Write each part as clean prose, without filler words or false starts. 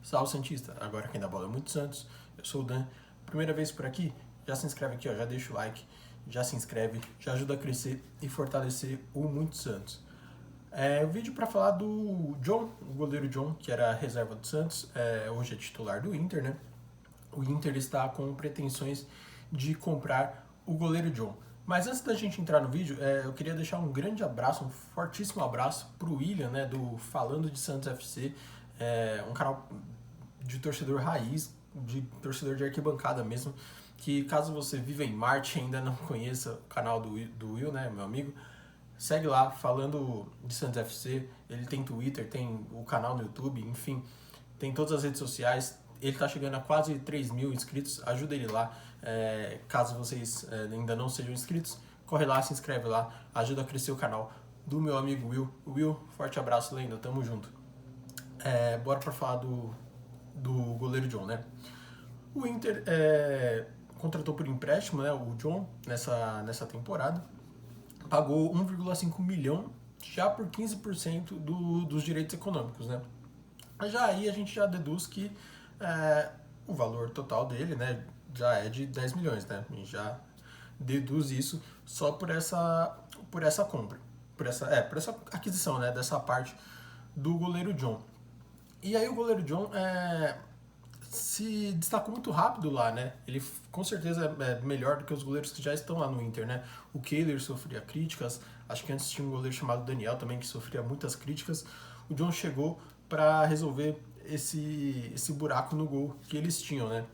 Salve Santista, agora quem dá bola é muito Santos, eu sou o Dan, primeira vez por aqui, já se inscreve aqui, ó, já deixa o like, já se inscreve, já ajuda a crescer e fortalecer o Muito Santos. O vídeo para falar do John, o goleiro John, que era a reserva do Santos, hoje é titular do Inter, né? O Inter está com pretensões de comprar o goleiro John. Mas antes da gente entrar no vídeo, eu queria deixar um grande abraço, um fortíssimo abraço pro William, né, do Falando de Santos FC, um canal de torcedor raiz, de torcedor de arquibancada mesmo, que caso você viva em Marte e ainda não conheça o canal do Will, né, meu amigo, segue lá, Falando de Santos FC, ele tem Twitter, tem o canal no YouTube, enfim, tem todas as redes sociais, ele está chegando a quase 3 mil inscritos, ajuda ele lá, caso vocês ainda não sejam inscritos, corre lá, se inscreve lá, ajuda a crescer o canal do meu amigo Will. Will, forte abraço, lenda, tamo junto. Bora pra falar do goleiro John, né? O Inter contratou por empréstimo, né, o John nessa temporada, pagou 1,5 milhão já por 15% dos direitos econômicos, né? Já aí a gente já deduz que o valor total dele, né, já é de 10 milhões, né? A gente já deduz isso só por essa compra, por essa aquisição, né, dessa parte do goleiro John. E aí o goleiro John se destacou muito rápido lá, né? Ele com certeza é melhor do que os goleiros que já estão lá no Inter, né? O Kehler sofria críticas, acho que antes tinha um goleiro chamado Daniel também que sofria muitas críticas. O John chegou para resolver esse buraco no gol que eles tinham, né?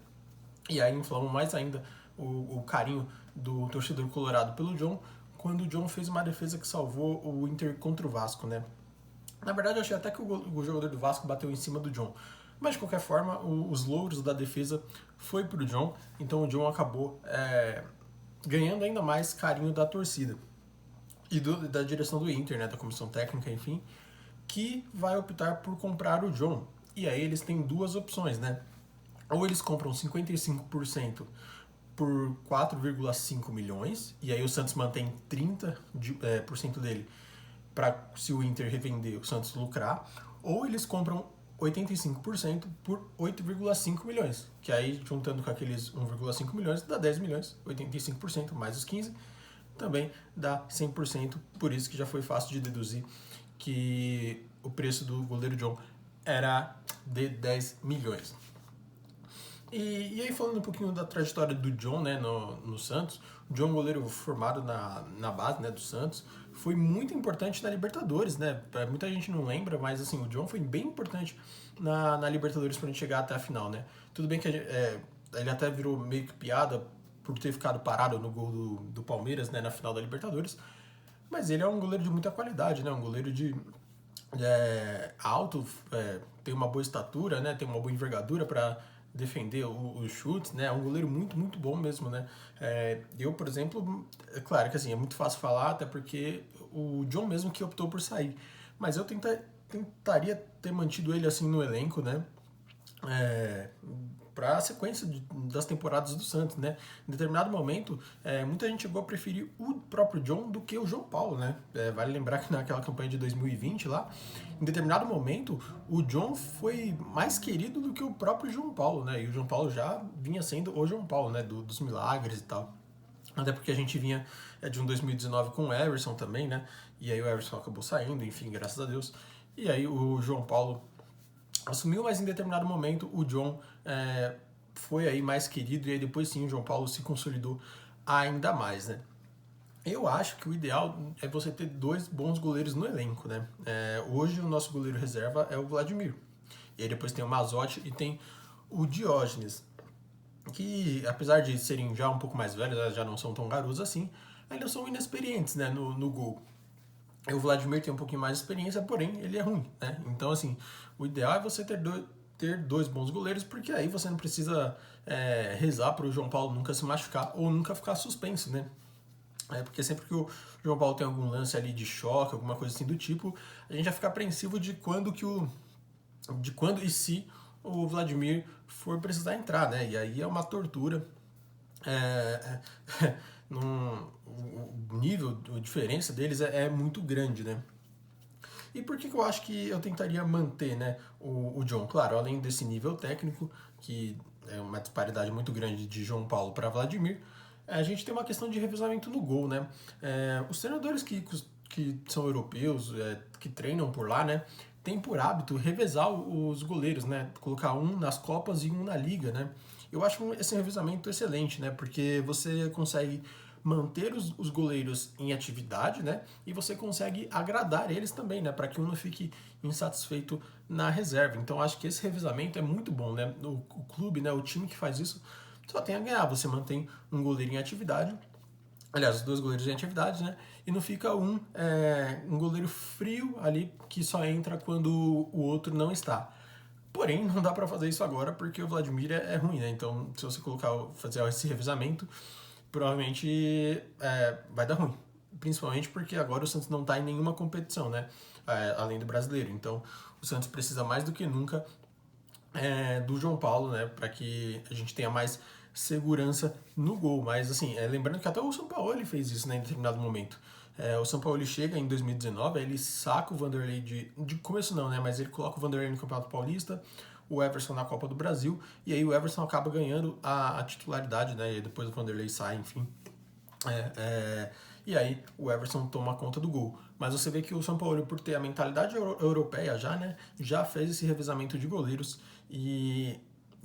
E aí inflamou mais ainda o carinho do torcedor colorado pelo John, quando o John fez uma defesa que salvou o Inter contra o Vasco, né? Na verdade, eu achei até que o jogador do Vasco bateu em cima do John. Mas, de qualquer forma, os louros da defesa foi pro John. Então, o John acabou ganhando ainda mais carinho da torcida. E da direção do Inter, né, da comissão técnica, enfim, que vai optar por comprar o John. E aí eles têm duas opções, né? Ou eles compram 55% por 4,5 milhões, e aí o Santos mantém 30% dele para, se o Inter revender, o Santos lucrar, ou eles compram 85% por 8,5 milhões, que aí juntando com aqueles 1,5 milhões dá 10 milhões, 85% mais os 15 também dá 100%, por isso que já foi fácil de deduzir que o preço do goleiro John era de 10 milhões. E aí falando um pouquinho da trajetória do John, né, no Santos, o John, goleiro formado na base, né, do Santos, foi muito importante na Libertadores, né? Muita gente não lembra, mas assim, o John foi bem importante na Libertadores para a gente chegar até a final, né? Tudo bem que ele até virou meio que piada por ter ficado parado no gol do Palmeiras, né, na final da Libertadores, mas ele é um goleiro de muita qualidade, né? Um goleiro alto, tem uma boa estatura, né? Tem uma boa envergadura para defender os chutes, né? É um goleiro muito, muito bom mesmo, né? Eu, por exemplo, é claro que assim, é muito fácil falar, até porque o John mesmo que optou por sair. Mas eu tentaria ter mantido ele assim no elenco, né? Para a sequência das temporadas do Santos, né? Em determinado momento, muita gente chegou a preferir o próprio John do que o João Paulo, né? Vale lembrar que naquela campanha de 2020 lá, em determinado momento, o John foi mais querido do que o próprio João Paulo, né? E o João Paulo já vinha sendo o João Paulo, né? Dos milagres e tal. Até porque a gente vinha de um 2019 com o Everson também, né? E aí o Everson acabou saindo, enfim, graças a Deus. E aí o João Paulo assumiu, mas em determinado momento o John foi aí mais querido, e aí depois sim o João Paulo se consolidou ainda mais, né? Eu acho que o ideal é você ter dois bons goleiros no elenco, né? Hoje o nosso goleiro reserva é o Vladimir. E aí depois tem o Mazotti e tem o Diógenes, que apesar de serem já um pouco mais velhos, já não são tão garotos assim, ainda são inexperientes, né, no gol. O Vladimir tem um pouquinho mais de experiência, porém ele é ruim, né? Então, assim, o ideal é você ter dois bons goleiros, porque aí você não precisa rezar para o João Paulo nunca se machucar ou nunca ficar suspenso, né? Porque sempre que o João Paulo tem algum lance ali de choque, alguma coisa assim do tipo, a gente já fica apreensivo de quando e se o Vladimir for precisar entrar, né? E aí é uma tortura. O nível, a diferença deles é muito grande, né? E por que eu acho que eu tentaria manter, né, o John? Claro, além desse nível técnico, que é uma disparidade muito grande de João Paulo para Vladimir, a gente tem uma questão de revezamento no gol, né? Os treinadores que são europeus, que treinam por lá, né, têm por hábito revezar os goleiros, né? Colocar um nas Copas e um na Liga, né? Eu acho esse revezamento excelente, né? Porque você consegue manter os goleiros em atividade, né? E você consegue agradar eles também, né? Para que um não fique insatisfeito na reserva. Então acho que esse revezamento é muito bom, né? O clube, né? O time que faz isso só tem a ganhar. Você mantém um goleiro em atividade, aliás, os dois goleiros em atividade, né? E não fica um goleiro frio ali que só entra quando o outro não está. Porém, não dá para fazer isso agora porque o Vladimir é ruim, né? Então, se você fazer esse revezamento, provavelmente vai dar ruim. Principalmente porque agora o Santos não está em nenhuma competição, né? Além do brasileiro. Então, o Santos precisa mais do que nunca do João Paulo, né? Para que a gente tenha mais segurança no gol. Mas, assim, lembrando que até o São Paulo ele fez isso, né, em determinado momento. O São Paulo ele chega em 2019, aí ele saca o Vanderlei de começo não, né? Mas ele coloca o Vanderlei no Campeonato Paulista, o Everson na Copa do Brasil, e aí o Everson acaba ganhando a titularidade, né? E depois o Vanderlei sai, enfim. E aí o Everson toma conta do gol. Mas você vê que o São Paulo, por ter a mentalidade europeia já, né? Já fez esse revezamento de goleiros e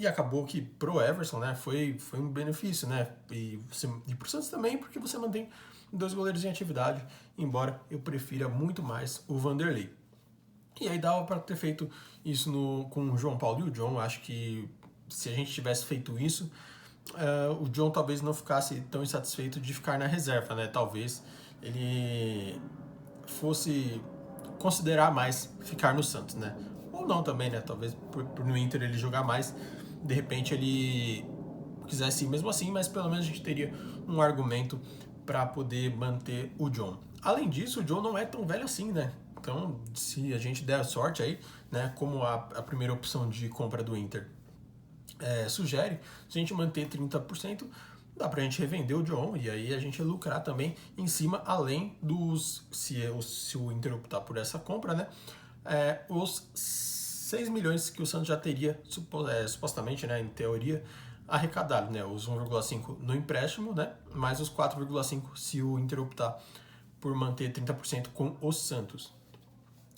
acabou que pro Everson, né? Foi um benefício, né? E pro Santos também, porque você mantém dois goleiros em atividade, embora eu prefira muito mais o Vanderlei. E aí dava para ter feito isso com o João Paulo e o John. Acho que se a gente tivesse feito isso, o John talvez não ficasse tão insatisfeito de ficar na reserva, né? Talvez ele fosse considerar mais ficar no Santos, né? Ou não também, né? Talvez por no Inter ele jogar mais, de repente ele quisesse ir mesmo assim, mas pelo menos a gente teria um argumento para poder manter o John. Além disso, o John não é tão velho assim, né? Então, se a gente der sorte aí, né, como a primeira opção de compra do Inter sugere, se a gente manter 30%, dá pra gente revender o John e aí a gente lucrar também em cima, além dos, se o Inter optar por essa compra, né, os 6 milhões que o Santos já teria, supostamente, né, em teoria, arrecadado, né, os 1,5 no empréstimo, né, mais os 4,5 se o Inter optar por manter 30% com o Santos.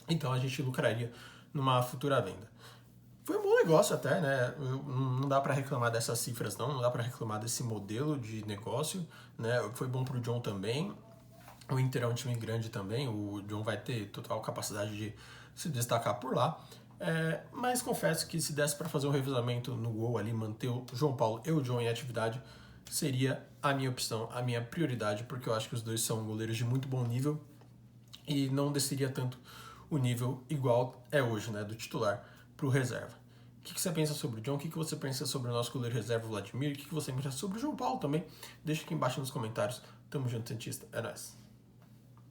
Então a gente lucraria numa futura venda. Foi um bom negócio até, né? Não dá para reclamar dessas cifras, não dá para reclamar desse modelo de negócio, né? Foi bom pro John também. O Inter é um time grande também, o John vai ter total capacidade de se destacar por lá. Mas confesso que se desse para fazer um revezamento no gol ali, manter o João Paulo e o John em atividade, seria a minha opção, a minha prioridade, porque eu acho que os dois são goleiros de muito bom nível e não desceria tanto o nível igual é hoje, né, do titular para o reserva. O que você pensa sobre o John? O que você pensa sobre o nosso goleiro reserva, Vladimir? O que você pensa sobre o João Paulo também? Deixa aqui embaixo nos comentários. Tamo junto, Santista. É nóis.